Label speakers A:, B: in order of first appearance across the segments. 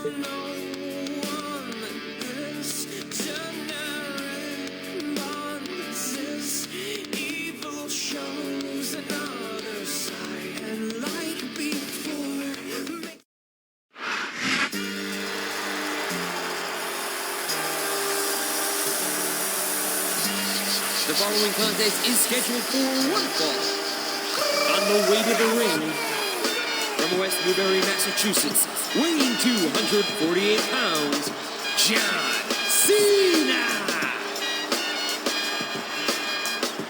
A: The following contest is scheduled for one fall. On the way to the ring, from West Newbury, Massachusetts, weighing 248 pounds, John Cena!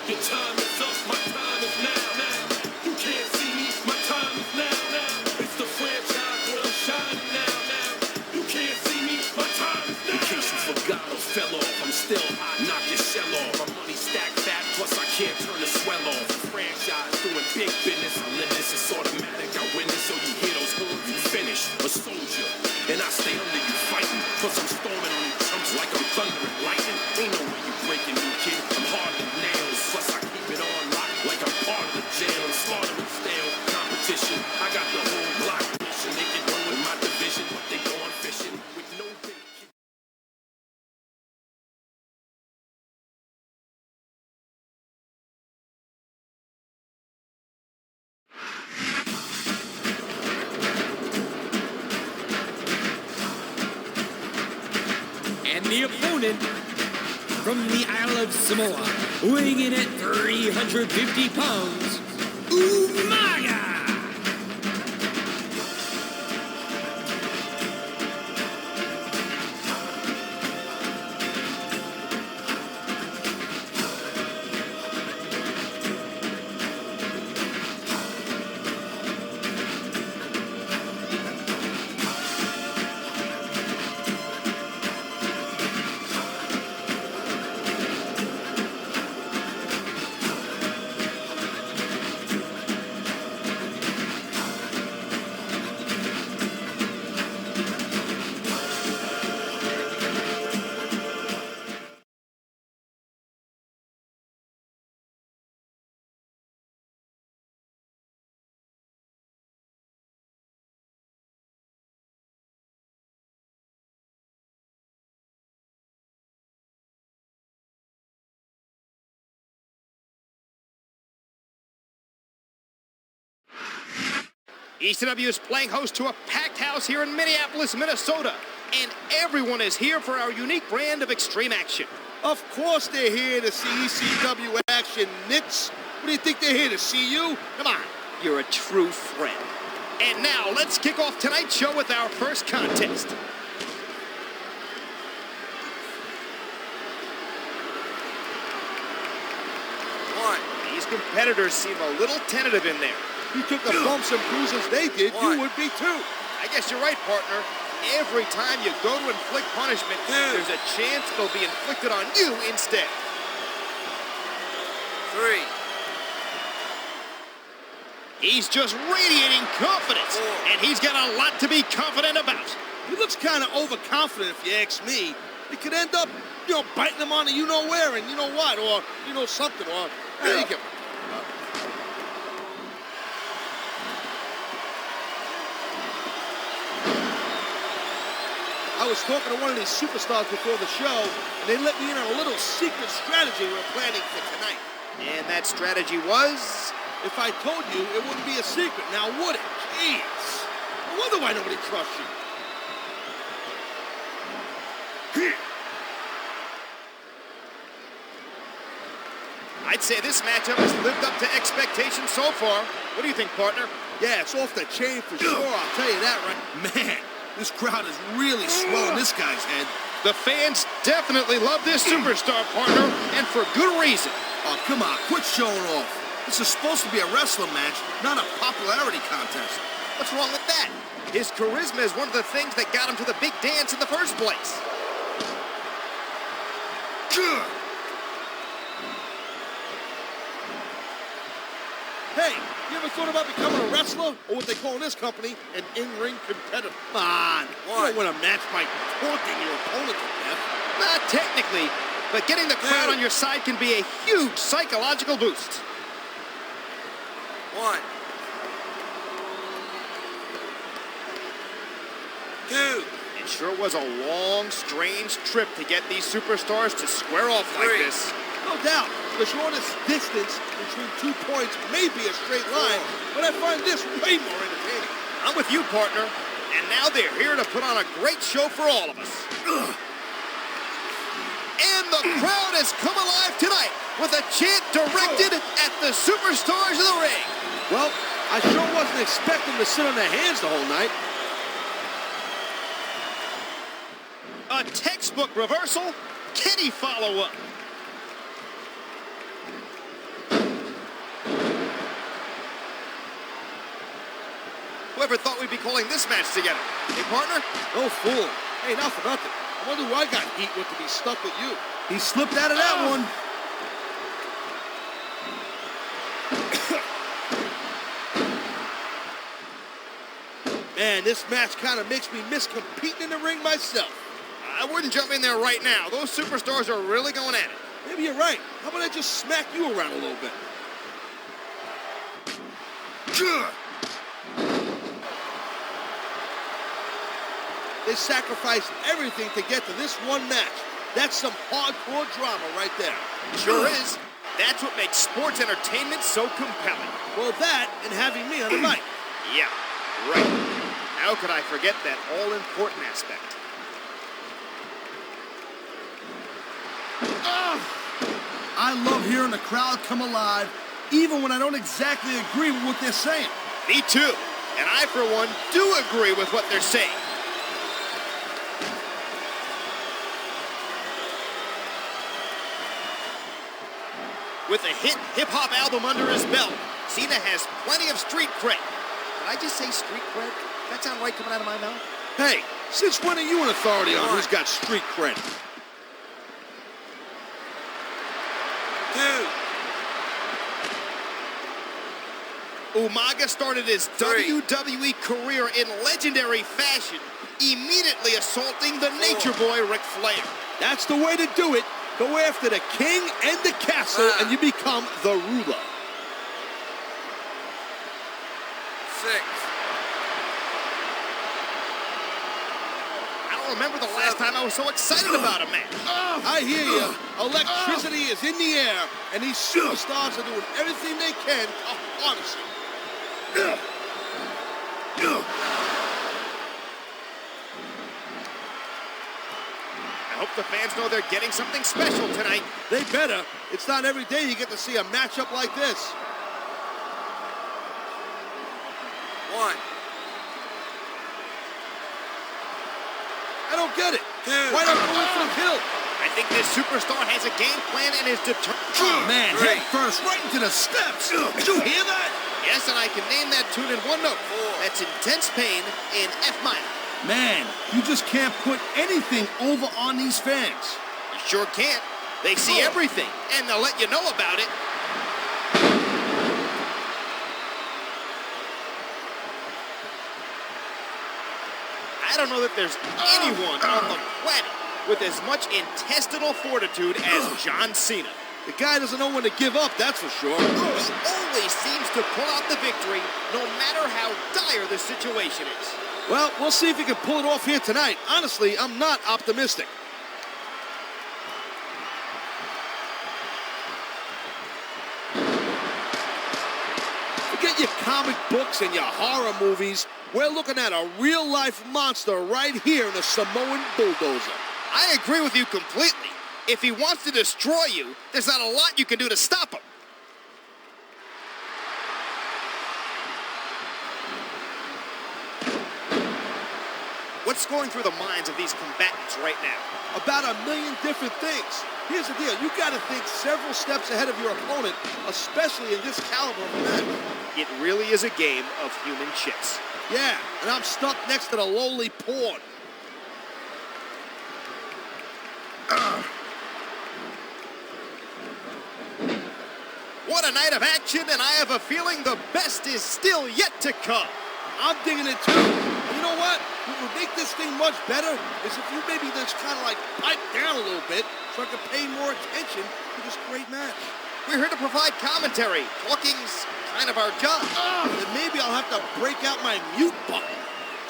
B: Your time is up, my time is now. You can't see me, my time is now. It's the franchise where I'm shining now. You can't see me, my time is now. In case you forgot or fell off, I'm still hot, knock your shell off. My money stacked fat, plus I can't turn the swell off. The franchise doing big business, I live this, it's automatic. I win this, so you hear those horns, you finish. A soldier, and I stay under you fighting. Plus I'm storming on you chumps like I'm thunder and lightning. Ain't no way you breaking me, kid. I'm harder than nails, plus I keep it on lock like I'm part of the jail. I'm slaughtering stale competition. I got the whole block mission. They can run with my division, but they go on fishing with no bait.
A: And the opponent from the Isle of Samoa, weighing in at 350 pounds, Umaga!
C: ECW is playing host to a packed house here in Minneapolis, Minnesota. And everyone is here for our unique brand of extreme action.
D: Of course they're here to see ECW action, Nits. What do you think they're here to see you? Come on.
C: You're a true friend. And now, let's kick off tonight's show with our first contest. These competitors seem a little tentative in there.
D: You took the bumps and bruises they did, you would be too.
C: I guess you're right, partner. Every time you go to inflict punishment, there's a chance it'll be inflicted on you instead.
B: 3.
C: He's just radiating confidence, and he's got a lot to be confident about.
D: He looks kind of overconfident, if you ask me. He could end up, biting him on the you-know-where and you-know-what, or you-know-something, or... There you go. I was talking to one of these superstars before the show, and they let me in on a little secret strategy we're planning for tonight.
C: And that strategy was?
D: If I told you, it wouldn't be a secret, now would it? Jeez. No wonder why nobody trusts you.
C: I'd say this matchup has lived up to expectations so far. What do you think, partner?
D: Yeah, it's off the chain for sure, I'll tell you that right. Man, this crowd is really swelling this guy's head.
C: The fans definitely love this superstar, partner, and for good reason.
D: Oh, come on, quit showing off. This is supposed to be a wrestling match, not a popularity contest.
C: What's wrong with that? His charisma is one of the things that got him to the big dance in the first place.
D: Good. Hey, you ever thought about becoming a wrestler? Or what they call in this company, an in-ring competitor? Come on. You don't win a match by taunting your opponent to death.
C: Not technically, but getting the crowd on your side can be a huge psychological boost.
B: 1, 2,
C: It sure was a long, strange trip to get these superstars to square off like this.
D: No doubt, the shortest distance between 2 points may be a straight line, but I find this way more entertaining.
C: I'm with you, partner. And now they're here to put on a great show for all of us. And the crowd has come alive tonight with a chant directed at the superstars of the ring.
D: Well, I sure wasn't expecting to sit on their hands the whole night.
C: A textbook reversal. Can he follow up? Whoever thought we'd be calling this match together? Hey, partner?
D: No fool. Hey, not for nothing. I wonder who I got heat with to be stuck with you. He slipped out of that one. Man, this match kind of makes me miss competing in the ring myself.
C: I wouldn't jump in there right now. Those superstars are really going at it.
D: Maybe you're right. How about I just smack you around a little bit? They sacrificed everything to get to this one match. That's some hardcore drama right there.
C: Sure is. That's what makes sports entertainment so compelling.
D: Well, that and having me on the mic.
C: Yeah, right. How could I forget that all-important aspect?
E: I love hearing the crowd come alive, even when I don't exactly agree with what they're saying.
C: Me too. And I, for one, do agree with what they're saying. With a hit hip-hop album under his belt, Cena has plenty of street cred. Did I just say street cred? That sound right coming out of my mouth?
D: Hey, since when are you an authority on who's got street cred?
C: Umaga started his WWE career in legendary fashion, immediately assaulting the Nature Boy Ric Flair.
D: That's the way to do it. Go after the king and the castle, and you become the ruler.
B: 6.
C: I don't remember the last time I was so excited about a match.
D: I hear you. Electricity is in the air, and these superstars are doing everything they can to harness it.
C: I hope the fans know they're getting something special tonight.
D: They better. It's not every day you get to see a matchup like this.
B: 1.
D: I don't get it. Why not go in for the kill?
C: I think this superstar has a game plan and is determined.
E: Oh, man, head first, right into the steps. Did you hear that?
C: Yes, and I can name that tune in one note. That's Intense Pain in F minor.
E: Man, you just can't put anything over on these fans.
C: You sure can't. They see everything, and they'll let you know about it. I don't know that there's anyone on the planet with as much intestinal fortitude as John Cena.
D: The guy doesn't know when to give up, that's for sure.
C: He always seems to pull out the victory, no matter how dire the situation is.
D: Well, we'll see if he can pull it off here tonight. Honestly, I'm not optimistic. Forget your comic books and your horror movies. We're looking at a real-life monster right here in a Samoan bulldozer.
C: I agree with you completely. If he wants to destroy you, there's not a lot you can do to stop him. What's going through the minds of these combatants right now?
D: About a million different things. Here's the deal. You got to think several steps ahead of your opponent, especially in this caliber of a match.
C: It really is a game of human chess.
D: Yeah, and I'm stuck next to the lowly pawn.
C: What a night of action, and I have a feeling the best is still yet to come.
D: I'm digging it too. And you know what? What would make this thing much better is if you maybe just kind of like pipe down a little bit so I can pay more attention to this great match.
C: We're here to provide commentary. Talking's kind of our job.
D: Then maybe I'll have to break out my mute button,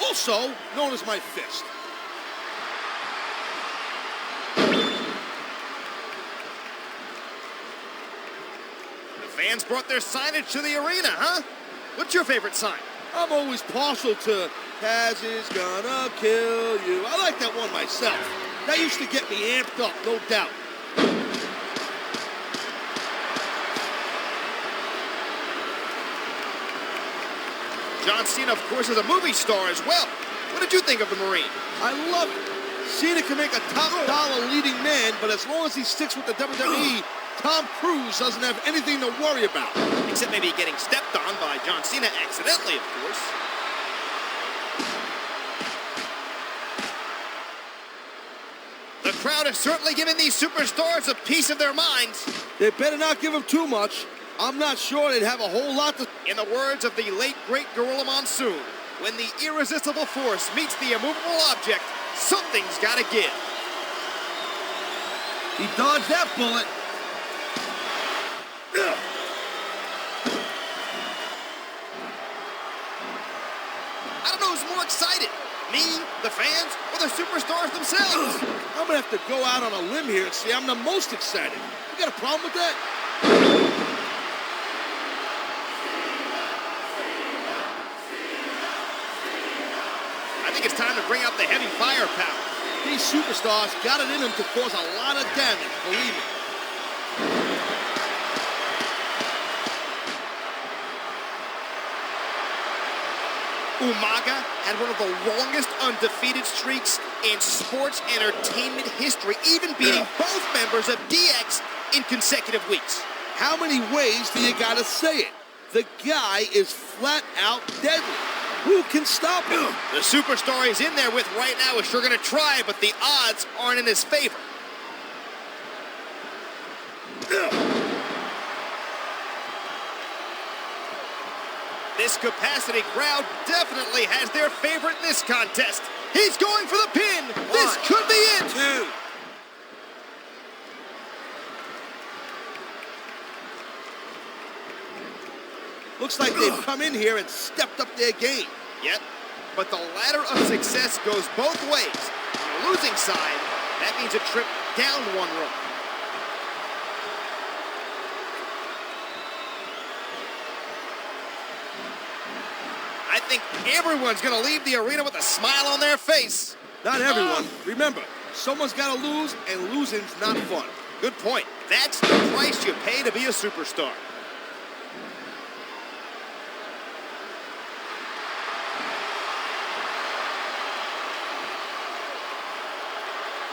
D: also known as my fist.
C: Fans brought their signage to the arena, huh? What's your favorite sign?
D: I'm always partial to Taz is gonna kill you. I like that one myself. That used to get me amped up, no doubt.
C: John Cena, of course, is a movie star as well. What did you think of the Marine?
D: I love it. Cena can make a top dollar leading man, but as long as he sticks with the WWE, Tom Cruise doesn't have anything to worry about.
C: Except maybe getting stepped on by John Cena accidentally, of course. The crowd is certainly giving these superstars a piece of their minds.
D: They better not give him too much. I'm not sure they'd have a whole lot to...
C: In the words of the late, great Gorilla Monsoon, when the irresistible force meets the immovable object, something's gotta give.
E: He dodged that bullet.
C: I don't know who's more excited, me, the fans, or the superstars themselves.
D: I'm gonna have to go out on a limb here and say I'm the most excited. You got a problem with that?
C: I think it's time to bring out the heavy firepower.
D: These superstars got it in them to cause a lot of damage, believe me.
C: Umaga had one of the longest undefeated streaks in sports entertainment history, even beating both members of DX in consecutive weeks.
D: How many ways do you gotta say it? The guy is flat out deadly. Who can stop him?
C: The superstar he's in there with right now is sure gonna try, but the odds aren't in his favor. This capacity crowd definitely has their favorite in this contest. He's going for the pin. This could be it.
D: 2. Looks like they've come in here and stepped up their game.
C: Yep, but the ladder of success goes both ways. On the losing side, that means a trip down one rung. I think everyone's gonna leave the arena with a smile on their face.
D: Not everyone. Remember, someone's gotta lose, and losing's not fun.
C: Good point. That's the price you pay to be a superstar.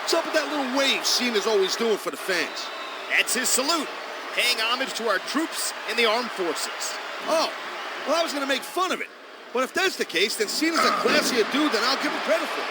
D: What's up with that little wave Cena's always doing for the fans?
C: That's his salute, paying homage to our troops in the armed forces.
D: Oh, well, I was gonna make fun of it. But if that's the case, then Cena's a classier dude than I'll give him credit for.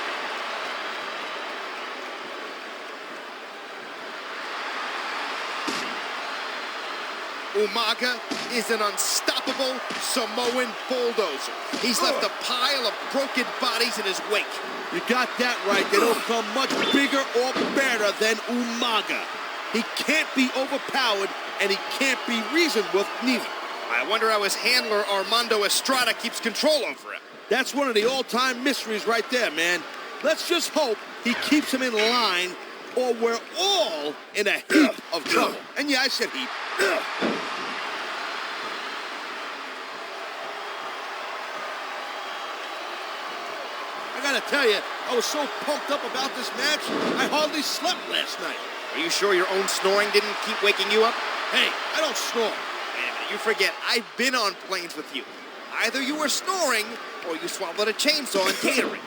C: Umaga is an unstoppable Samoan bulldozer. He's left a pile of broken bodies in his wake.
D: You got that right. They don't come much bigger or better than Umaga. He can't be overpowered, and he can't be reasoned with neither.
C: I wonder how his handler, Armando Estrada, keeps control over him.
D: That's one of the all-time mysteries right there, man. Let's just hope he keeps him in line, or we're all in a heap of trouble. And yeah, I said heap. I gotta tell you, I was so pumped up about this match, I hardly slept last night.
C: Are you sure your own snoring didn't keep waking you up?
D: Hey, I don't snore.
C: Wait a minute, you forget, I've been on planes with you. Either you were snoring, or you swallowed a chainsaw in catering.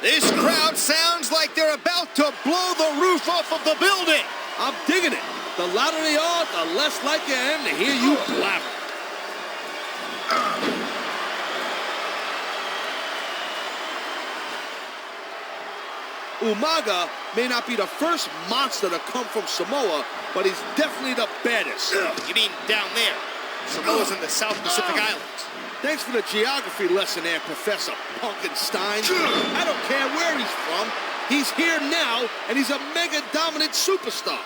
C: This crowd sounds like they're about to blow the roof off of the building.
D: I'm digging it. The louder they are, the less likely I am to hear you blabber. Umaga may not be the first monster to come from Samoa, but he's definitely the baddest.
C: You mean down there? Samoa's in the South Pacific Islands.
D: Thanks for the geography lesson there, Professor Punkenstein. I don't care where he's from. He's here now, and he's a mega dominant superstar.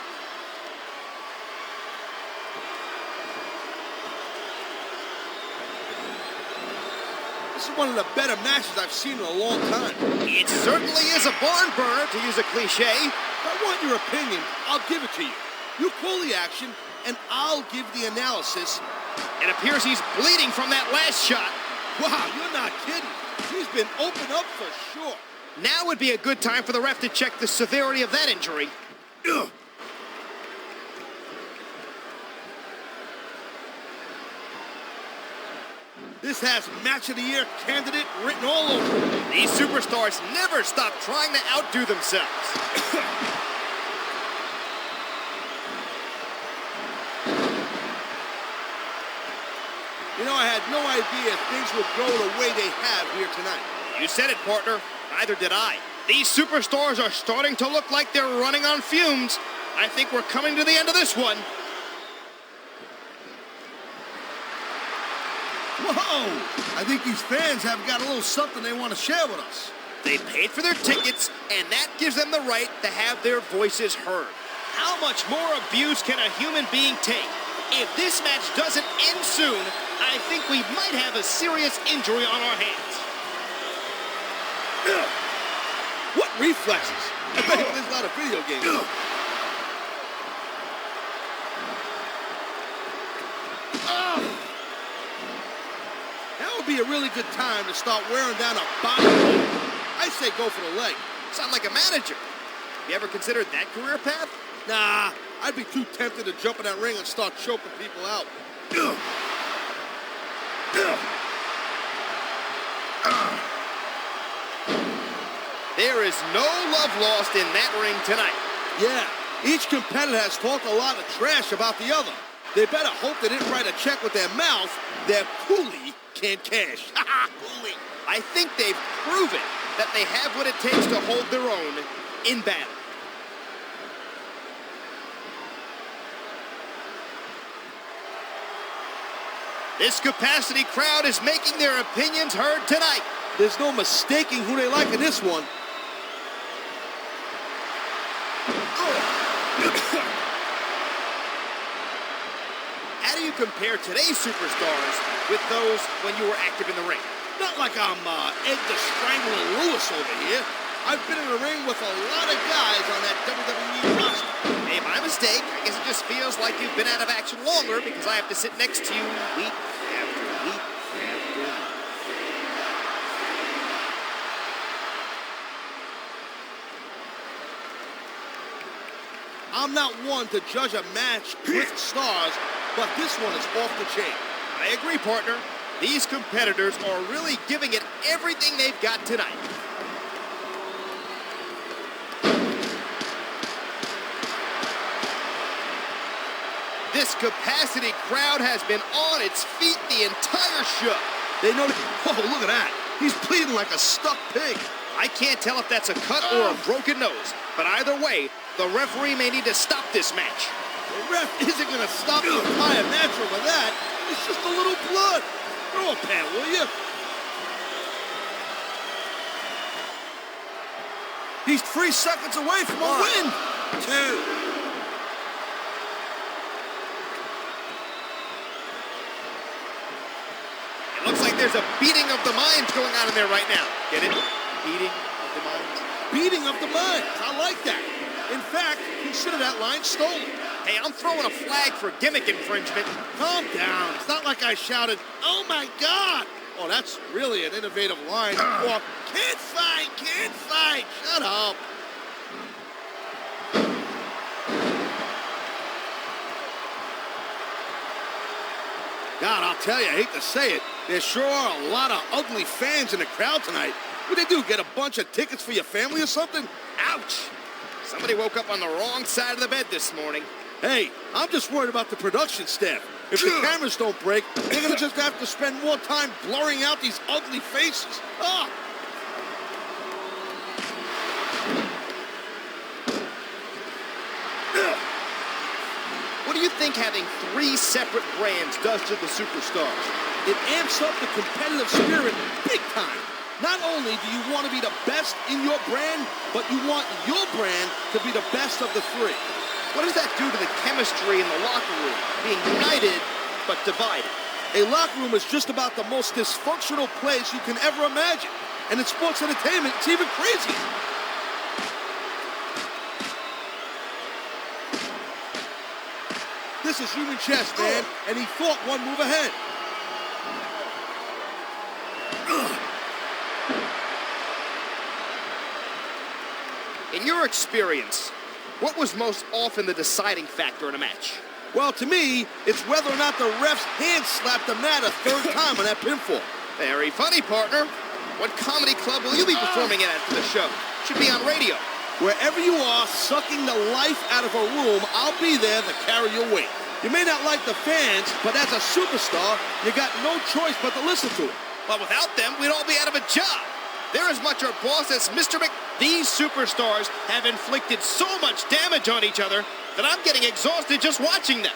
D: This is one of the better matches I've seen in a long time.
C: It certainly is a barn burner, to use a cliche.
D: If I want your opinion, I'll give it to you. You call the action, and I'll give the analysis.
C: It appears he's bleeding from that last shot.
D: Wow, you're not kidding. He's been opened up for sure.
C: Now would be a good time for the ref to check the severity of that injury.
D: Ugh. This has Match of the Year candidate written all over it.
C: These superstars never stop trying to outdo themselves.
D: You know, I had no idea things would go the way they have here tonight.
C: You said it, partner. Neither did I. These superstars are starting to look like they're running on fumes. I think we're coming to the end of this one.
E: Whoa! I think these fans have got a little something they want to share with us.
C: They paid for their tickets, and that gives them the right to have their voices heard. How much more abuse can a human being take? If this match doesn't end soon, I think we might have a serious injury on our hands.
D: Ugh. What reflexes? I bet there's a lot of video games.
E: Ugh.
D: That would be a really good time to start wearing down a body. I say go for the leg.
C: Sound like a manager. You ever considered that career path?
D: Nah, I'd be too tempted to jump in that ring and start choking people out. Ugh. Ugh.
C: There is no love lost in that ring tonight.
D: Yeah, each competitor has talked a lot of trash about the other. They better hope they didn't write a check with their mouth their coolie can't cash. Coolie.
C: I think they've proven that they have what it takes to hold their own in battle. This capacity crowd is making their opinions heard tonight.
D: There's no mistaking who they like in this one.
C: How do you compare today's superstars with those when you were active in the ring?
D: Not like I'm Ed the Strangler Lewis over here. I've been in the ring with a lot of guys on that WWE roster.
C: Hey, my mistake. I guess it just feels like you've been out of action longer because I have to sit next to you week after week after week.
D: I'm not one to judge a match with stars, but this one is off the chain.
C: I agree, partner. These competitors are really giving it everything they've got tonight. This capacity crowd has been on its feet the entire show.
D: They know. Whoa, look at that. He's bleeding like a stuck pig.
C: I can't tell if that's a cut or a broken nose, but either way, the referee may need to stop this match.
D: The ref isn't going to stop the entire match over that. It's just a little blood. Throw a pad, will you?
E: He's 3 seconds away from a win.
D: 2.
C: It looks like there's a beating of the minds going on in there right now. Get it? Beating of the minds?
D: Beating of the minds. I like that. In fact, consider that line stolen.
C: Hey, I'm throwing a flag for gimmick infringement.
D: Calm down. It's not like I shouted, "Oh my God!" Oh, that's really an innovative line. Or, "Can't fight, can't fight." Shut up. God, I'll tell you, I hate to say it, there sure are a lot of ugly fans in the crowd tonight. What'd they do, get a bunch of tickets for your family or something?
C: Ouch! Somebody woke up on the wrong side of the bed this morning.
D: Hey, I'm just worried about the production staff. If the cameras don't break, they're gonna just have to spend more time blurring out these ugly faces. Ah!
C: What do you think having 3 separate brands does to the superstars?
D: It amps up the competitive spirit big time. Not only do you want to be the best in your brand, but you want your brand to be the best of the 3.
C: What does that do to the chemistry in the locker room? Being united, but divided.
D: A locker room is just about the most dysfunctional place you can ever imagine. And in sports entertainment, it's even crazier. This is human chess, man, and he thought one move ahead.
C: In your experience, what was most often the deciding factor in a match?
D: Well, to me, it's whether or not the ref's hand slapped the mat a third time on that pinfall.
C: Very funny, partner. What comedy club will you be performing at after the show? Should be on radio.
D: Wherever you are, sucking the life out of a room, I'll be there to carry your weight. You may not like the fans, but as a superstar, you got no choice but to listen to it.
C: But without them, we'd all be out of a job. They're as much our boss as Mr. Mc... These superstars have inflicted so much damage on each other that I'm getting exhausted just watching them.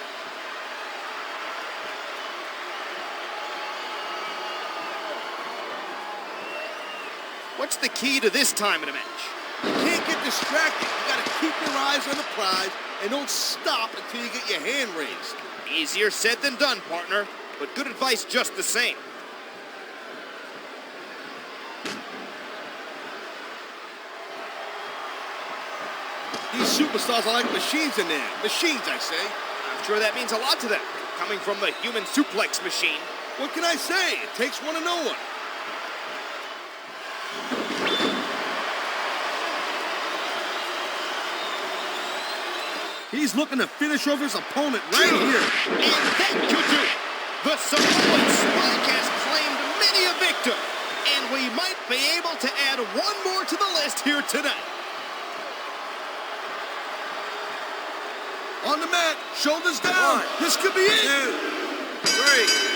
C: What's the key to this time in a match?
D: You can't get distracted. You got to keep your eyes on the prize and don't stop until you get your hand raised.
C: Easier said than done, partner, but good advice just the same.
D: These superstars are like machines in there. Machines, I say.
C: I'm sure that means a lot to them, coming from the human suplex machine.
D: What can I say? It takes one to know one. He's looking to finish off his opponent right here.
C: And that could do. The Samoan Spike has claimed many a victim. And we might be able to add one more to the list here tonight.
D: On the mat, shoulders down. This could be it.
C: 2, 3.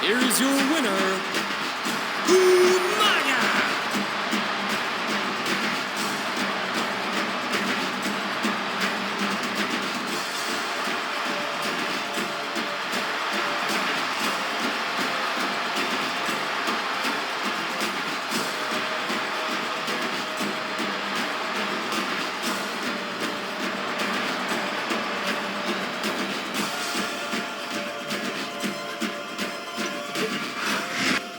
A: Here is your winner,